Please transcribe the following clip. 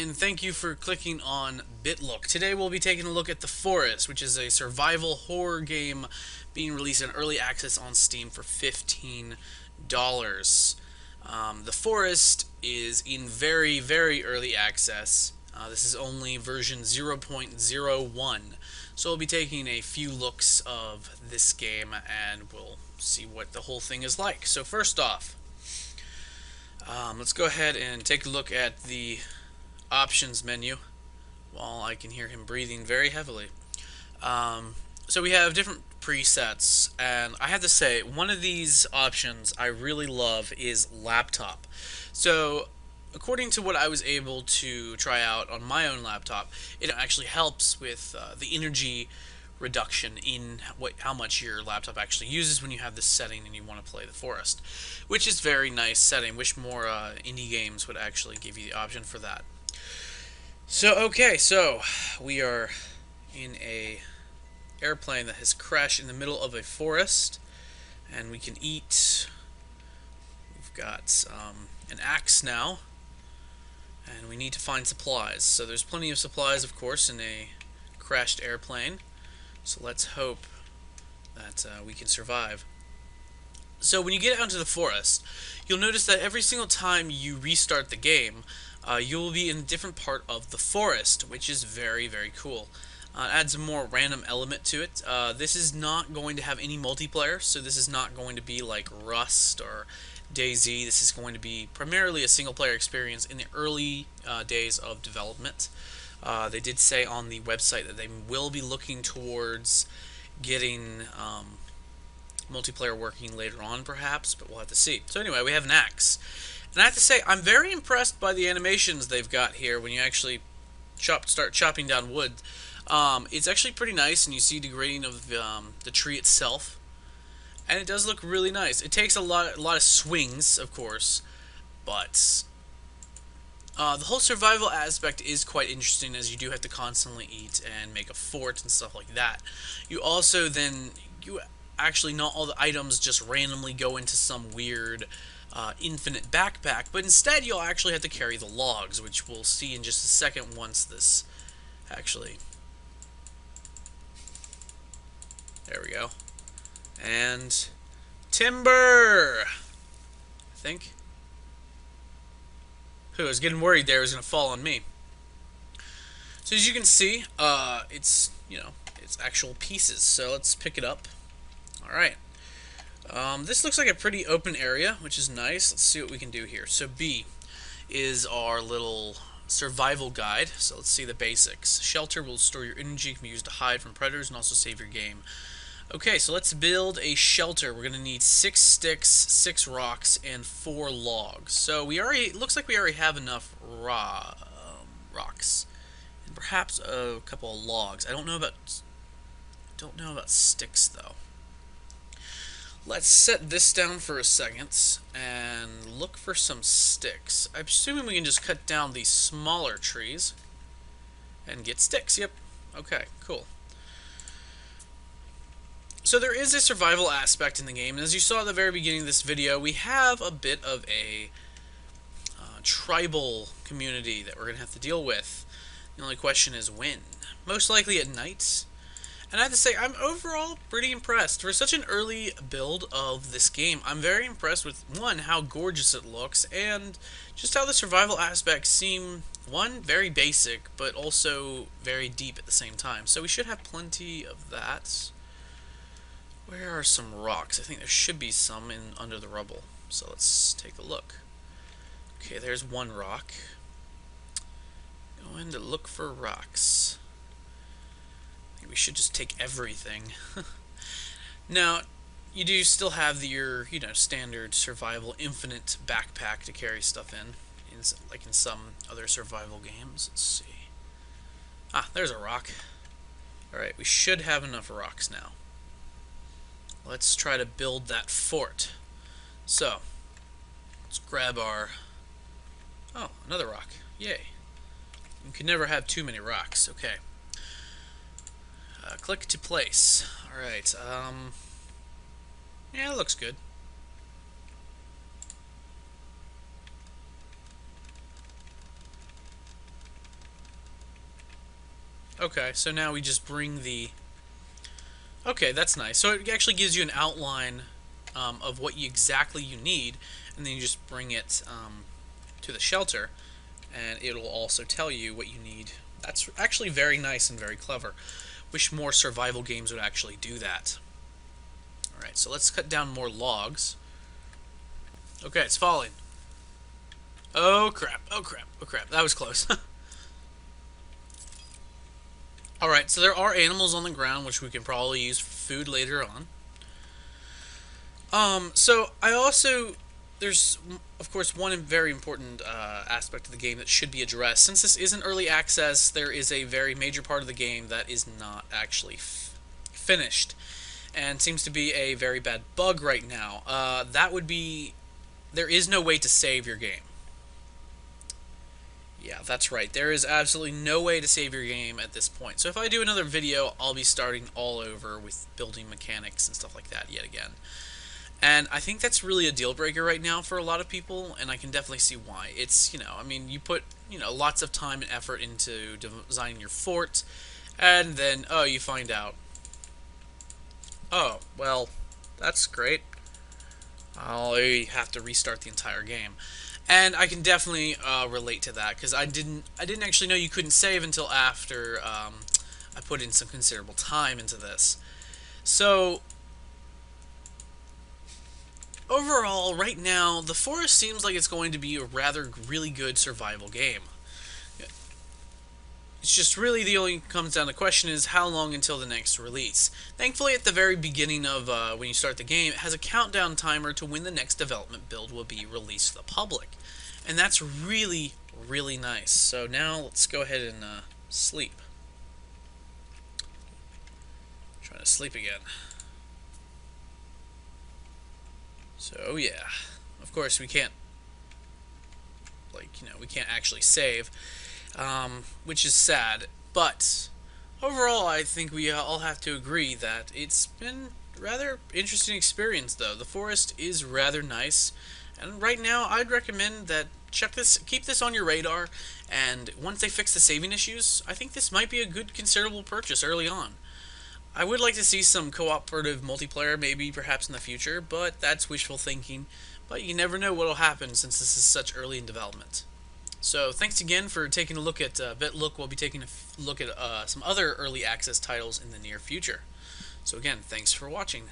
and thank you for clicking on BitLook. Today we'll be taking a look at The Forest, which is a survival horror game being released in early access on Steam for $15. The Forest is in very, very early access. This is only version 0.01. So we'll be taking a few looks of this game and we'll see what the whole thing is like. So first off, let's go ahead and take a look at the options menu while I can hear him breathing very heavily. So we have different presets, and I have to say, one of these options I really love is laptop. So according to what I was able to try out on my own laptop, it actually helps with the energy reduction in how much your laptop actually uses when you have this setting and you want to play The Forest, which is very nice setting. Wish more indie games would actually give you the option for that. So we are in a airplane that has crashed in the middle of a forest, and we can eat. We've got an axe now, and we need to find supplies. So there's plenty of supplies, of course, in a crashed airplane. So let's hope that we can survive. So when you get out into the forest, you'll notice that every single time you restart the game, you will be in a different part of the forest, which is very, very cool. It adds a more random element to it. This is not going to have any multiplayer, so this is not going to be like Rust or DayZ. This is going to be primarily a single-player experience in the early days of development. They did say on the website that they will be looking towards getting multiplayer working later on, perhaps, but we'll have to see. So anyway, we have an axe. And I have to say, I'm very impressed by the animations they've got here when you actually start chopping down wood. It's actually pretty nice, and you see degrading of the tree itself. And it does look really nice. It takes a lot of swings, of course, but the whole survival aspect is quite interesting, as you do have to constantly eat and make a fort and stuff like that. You also then, actually, not all the items just randomly go into some weird infinite backpack, but instead you'll actually have to carry the logs, which we'll see in just a second once this actually... There we go. And timber! I think. I was getting worried there it was going to fall on me. So as you can see, it's actual pieces. So let's pick it up. Alright. This looks like a pretty open area, which is nice. Let's see what we can do here. So B is our little survival guide. So let's see the basics. Shelter will store your energy, can be used to hide from predators and also save your game. Okay, so let's build a shelter. We're going to need 6 sticks, 6 rocks, and 4 logs. So it looks like we already have enough rocks, and perhaps a couple of logs. I don't know about sticks though. Let's set this down for a second and look for some sticks. I'm assuming we can just cut down these smaller trees and get sticks. Yep. Okay, cool. So there is a survival aspect in the game, and as you saw at the very beginning of this video, we have a bit of a tribal community that we're going to have to deal with. The only question is when. Most likely at night. And I have to say, I'm overall pretty impressed. For such an early build of this game, I'm very impressed with, one, how gorgeous it looks, and just how the survival aspects seem, one, very basic, but also very deep at the same time. So we should have plenty of that. Where are some rocks? I think there should be some under the rubble. So let's take a look. Okay, there's one rock. Going to look for rocks. I think we should just take everything. Now, you do still have your, standard survival infinite backpack to carry stuff in like in some other survival games. Let's see. Ah, there's a rock. Alright, we should have enough rocks now. Let's try to build that fort. So, let's grab our... Oh, another rock. Yay. You can never have too many rocks. Okay. Click to place. Alright, yeah, it looks good. Okay, so now we just bring the... Okay, that's nice. So it actually gives you an outline of what exactly you need, and then you just bring it to the shelter, and it'll also tell you what you need. That's actually very nice and very clever. Wish more survival games would actually do that. Alright, so let's cut down more logs. Okay, it's falling. Oh crap, oh crap, oh crap. That was close. Alright, so there are animals on the ground which we can probably use for food later on. So I also... There's, of course, one very important aspect of the game that should be addressed. Since this isn't early access, there is a very major part of the game that is not actually finished, and seems to be a very bad bug right now. That would be... There is no way to save your game. Yeah, that's right. There is absolutely no way to save your game at this point. So if I do another video, I'll be starting all over with building mechanics and stuff like that yet again. And I think that's really a deal breaker right now for a lot of people, and I can definitely see why. It's, I mean, you put, lots of time and effort into designing your fort, and then, oh, you find out, oh, well, that's great. I'll have to restart the entire game. And I can definitely relate to that, because I didn't actually know you couldn't save until after I put in some considerable time into this. So overall, right now, The Forest seems like it's going to be a really good survival game. It's just really the only comes down to question is how long until the next release. Thankfully, at the very beginning of when you start the game, it has a countdown timer to when the next development build will be released to the public. And that's really, really nice. So now let's go ahead and sleep. Trying to sleep again. So yeah, of course we can't, we can't actually save, which is sad. But overall, I think we all have to agree that it's been a rather interesting experience. Though The Forest is rather nice, and right now I'd recommend that keep this on your radar. And once they fix the saving issues, I think this might be a good, considerable purchase early on. I would like to see some cooperative multiplayer, maybe perhaps in the future, but that's wishful thinking. But you never know what will happen since this is such early in development. So thanks again for taking a look at BitLook. We'll be taking a look at some other early access titles in the near future. So again, thanks for watching.